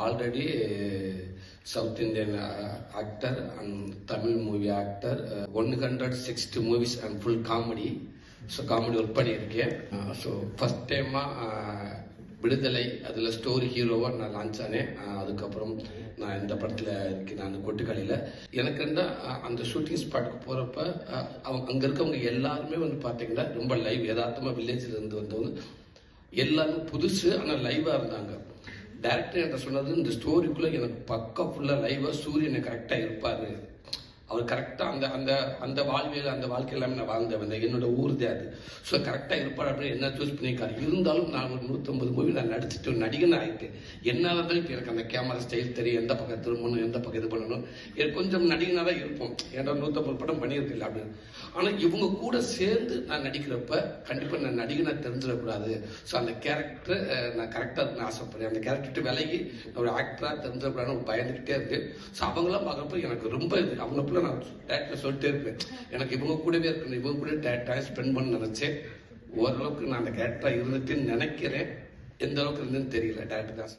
Already South Indian actor and Tamil movie actor, 160 movies and full comedy. So comedy work பண்ணியிருக்கேன். So first time விடுதலை அதுல story ஹீரோவா நான் launch ஆனேன். அதுக்கப்புறம் நான் இந்த படத்துல இருக்கேன். நான் கொட்டுக்கலையில எனக்கு அந்த ஷூட்டிங் ஸ்பாட்க்கு போறப்ப அங்க இருக்கவங்க எல்லாருமே வந்து பாத்தீங்கன்னா ரொம்ப லைவ் யதார்த்தமா வில்லேஜ்ல இருந்து வந்தவங்க எல்லாரும் புதுசு ஆனா லைவா இருந்தாங்க. டைரக்டர் என்கிட்ட சொன்னது இந்த ஸ்டோரிக்குள்ள எனக்கு பக்கம் ஃபுல்லா லைவா சூரியனை கரெக்டா இருப்பாரு. அவர் கரெக்டா அந்த அந்த அந்த வாழ்வியல் அந்த வாழ்க்கை எல்லாமே நான் வாழ்ந்தவன் என்னோட ஊர் தான் அது. ஸோ கரெக்டா இருப்பாரு அப்படின்னு என்ன சூஸ் பண்ணியிருக்காரு. இருந்தாலும் நான் ஒரு 150 மூவி நான் நடிச்சுட்டு நடிகன் ஆயிட்டேன். என்ன இருந்தாலும் இப்போ எனக்கு அந்த கேமரா ஸ்டைல் தெரியும், எந்த பக்கம் திரும்பணும், எந்த பக்கம் இது பண்ணணும். எனக்கு கொஞ்சம் நடிகனாக தான் இருப்போம். ஏன்னா 150 படம் பண்ணியிருக்கில்ல அப்படின்னு. ஆனால் இவங்க கூட சேர்ந்து நான் நடிக்கிறப்ப கண்டிப்பாக நான் நடிகனாக தெரிஞ்சிடக்கூடாது. ஸோ அந்த கேரக்டர் நான் கரெக்டாக இருக்குன்னு ஆசைப்படுறேன். அந்த கேரக்டர் விலகி ஒரு ஆக்டராக தெரிஞ்சிடக்கூடாதுன்னு பயந்துகிட்டே இருக்கு. ஸோ அவங்களாம் பார்க்குறப்ப எனக்கு ரொம்ப இது அவங்க நான் டேரக்டர் சொல்லிட்டே இருப்பேன். எனக்கு இவங்க கூடவே இருக்கணும், இவங்க கூட டைம் ஸ்பெண்ட் பண்ண நினைச்சேன். ஓரளவுக்கு நான் அந்த கேரக்டரா இருந்துட்டு நினைக்கிறேன். எந்த அளவுக்கு இருந்துன்னு தெரியல. டேரக்டர் தான்